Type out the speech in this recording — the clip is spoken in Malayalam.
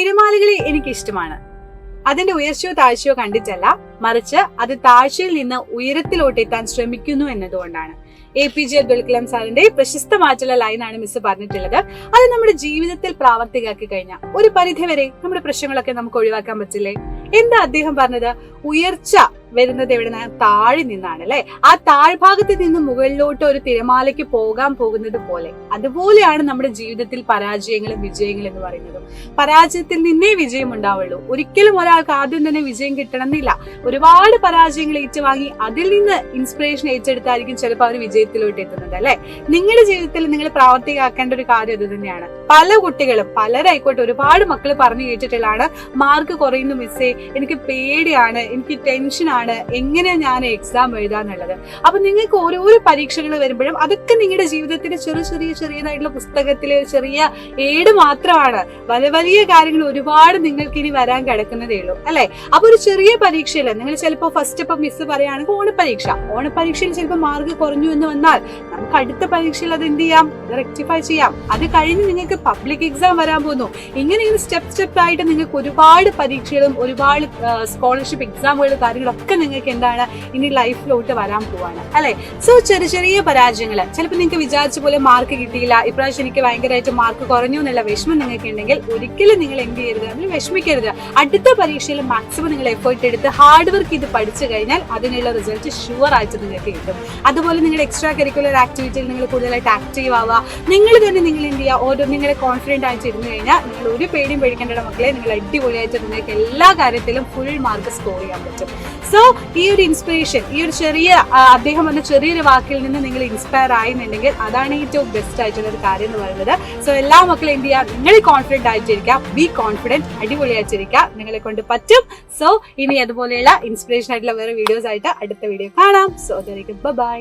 തിരമാലകളെ എനിക്കിഷ്ടമാണ്. അതിന്റെ ഉയർച്ചയോ താഴ്ചയോ കണ്ടിട്ടല്ല, മറിച്ച് അത് താഴ്ചയിൽ നിന്ന് ഉയരത്തിലോട്ട് എത്താൻ ശ്രമിക്കുന്നു എന്നതുകൊണ്ടാണ്. APJ അബ്ദുൽ കലാം സാറിന്റെ പ്രശസ്തമായിട്ടുള്ള ലൈനാണ് മിസ് പറഞ്ഞിട്ടുള്ളത്. അത് നമ്മുടെ ജീവിതത്തിൽ പ്രാവർത്തികമാക്കി കഴിഞ്ഞാൽ ഒരു പരിധിവരെ നമ്മുടെ പ്രശ്നങ്ങളൊക്കെ നമുക്ക് ഒഴിവാക്കാൻ പറ്റില്ലേ? എന്താ അദ്ദേഹം പറഞ്ഞത്? ഉയർച്ച വരുന്നത് എവിടെ നിന്ന്? താഴെ നിന്നാണ് അല്ലെ. ആ താഴ്ഭാഗത്ത് നിന്ന് മുകളിലോട്ട് ഒരു തിരമാലയ്ക്ക് പോകാൻ പോകുന്നത് പോലെ, അതുപോലെയാണ് നമ്മുടെ ജീവിതത്തിൽ പരാജയങ്ങളും വിജയങ്ങളും എന്ന് പറയുന്നത്. പരാജയത്തിൽ നിന്നേ വിജയം ഉണ്ടാവുള്ളൂ. ഒരിക്കലും ഒരാൾക്ക് ആദ്യം തന്നെ വിജയം കിട്ടണമെന്നില്ല. ഒരുപാട് പരാജയങ്ങൾ ഏറ്റുവാങ്ങി അതിൽ നിന്ന് ഇൻസ്പിറേഷൻ ഏറ്റെടുത്തായിരിക്കും ചിലപ്പോൾ അവർ വിജയത്തിലോട്ട് എത്തുന്നത് അല്ലെ. നിങ്ങളുടെ ജീവിതത്തിൽ നിങ്ങൾ പ്രാവർത്തികമാക്കേണ്ട ഒരു കാര്യം അത് തന്നെയാണ്. പല കുട്ടികളും, പലരായിക്കോട്ടെ, ഒരുപാട് മക്കൾ പറഞ്ഞു കേട്ടിട്ടുള്ളതാണ്, മാർക്ക് കുറയുന്നു മിസ്സേ, എനിക്ക് പേടിയാണ്, എനിക്ക് ടെൻഷനാണ്, എങ്ങനെ ഞാൻ എക്സാം എഴുതാന്നുള്ളത്. അപ്പൊ നിങ്ങൾക്ക് ഓരോരോ പരീക്ഷകൾ വരുമ്പോഴും അതൊക്കെ നിങ്ങളുടെ ജീവിതത്തിന്റെ ചെറിയതായിട്ടുള്ള പുസ്തകത്തിലെ ചെറിയ ഏട് മാത്രമാണ്. വലിയ കാര്യങ്ങൾ ഒരുപാട് നിങ്ങൾക്ക് ഇനി വരാൻ കിടക്കുന്നതേ ഉള്ളൂ അല്ലെ. അപ്പൊ ഒരു ചെറിയ പരീക്ഷയിൽ നിങ്ങൾ ചിലപ്പോൾ ഫസ്റ്റ് ഇപ്പൊ മിസ് പറയുകയാണെങ്കിൽ ഓണപരീക്ഷയിൽ ചിലപ്പോൾ മാർക്ക് കുറഞ്ഞു എന്ന് വന്നാൽ നമുക്ക് അടുത്ത പരീക്ഷയിൽ അത് എന്ത് ചെയ്യാം? റെക്ടിഫൈ ചെയ്യാം. അത് കഴിഞ്ഞ് നിങ്ങൾക്ക് പബ്ലിക് എക്സാം വരാൻ പോകുന്നു. ഇങ്ങനെ സ്റ്റെപ്പ് ആയിട്ട് നിങ്ങൾക്ക് ഒരുപാട് പരീക്ഷകളും ഒരുപാട് സ്കോളർഷിപ്പ് എക്സാമുകളും കാര്യങ്ങളൊക്കെ നിങ്ങൾക്ക് എന്താണ് ഇനി ലൈഫിലോട്ട് വരാൻ പോവാണ് അല്ലെ. സോ ചെറിയ പരാജയങ്ങൾ, ചിലപ്പോൾ നിങ്ങൾക്ക് വിചാരിച്ച പോലെ മാർക്ക് കിട്ടിയില്ല, ഇപ്രാവശ്യം എനിക്ക് ഭയങ്കരമായിട്ട് മാർക്ക് കുറഞ്ഞു എന്നുള്ള വിഷമം നിങ്ങൾക്ക് ഉണ്ടെങ്കിൽ ഒരിക്കലും നിങ്ങൾ എന്ത് ചെയ്യരുത്, അതിൽ വിഷമിക്കരുത്. അടുത്ത പരീക്ഷയിൽ മാക്സിമം നിങ്ങൾ എഫേർട്ട് എടുത്ത് ഹാർഡ് വർക്ക് ചെയ്ത് പഠിച്ചു കഴിഞ്ഞാൽ അതിനുള്ള റിസൾട്ട് ഷുവർ ആയിട്ട് നിങ്ങൾക്ക് കിട്ടും. അതുപോലെ നിങ്ങളുടെ എക്സ്ട്രാ കരിക്കുലർ ആക്ടിവിറ്റിയിൽ നിങ്ങൾ കൂടുതലായിട്ട് ആക്റ്റീവ് ആവുക. നിങ്ങൾ തന്നെ നിങ്ങൾ എന്ത് ചെയ്യുക, ഓരോ നിങ്ങളെ കോൺഫിഡന്റ് ആയിട്ട് ഇരുന്ന് കഴിഞ്ഞാൽ നിങ്ങൾ ഒരു പേടിയും പേടിക്കേണ്ട മക്കളെ, നിങ്ങൾ അടിപൊളിയായിട്ട് നിങ്ങൾക്ക് എല്ലാ കാര്യത്തിലും ഫുൾ മാർക്ക് സ്കോർ ചെയ്യാൻ പറ്റും. സോ ഈ ഒരു ഇൻസ്പിറേഷൻ, ഈ ഒരു അദ്ദേഹം വന്ന ചെറിയൊരു വാക്കിൽ നിന്ന് നിങ്ങൾ ഇൻസ്പയർ ആയിരുന്നുണ്ടെങ്കിൽ അതാണ് ഏറ്റവും ബെസ്റ്റ് ആയിട്ടുള്ള ഒരു കാര്യം എന്ന് പറയുന്നത്. സോ എല്ലാ മക്കളും എന്ത് ചെയ്യുക, നിങ്ങൾ കോൺഫിഡന്റ് ആയിട്ടിരിക്കുക, ബി കോൺഫിഡന്റ്, അടിപൊളിയായിട്ടിരിക്കുക, നിങ്ങളെ കൊണ്ട് പറ്റും. സോ ഇനി അതുപോലെയുള്ള ഇൻസ്പിറേഷൻ ആയിട്ടുള്ള വേറെ വീഡിയോസ് ആയിട്ട് അടുത്ത വീഡിയോ കാണാം. So by.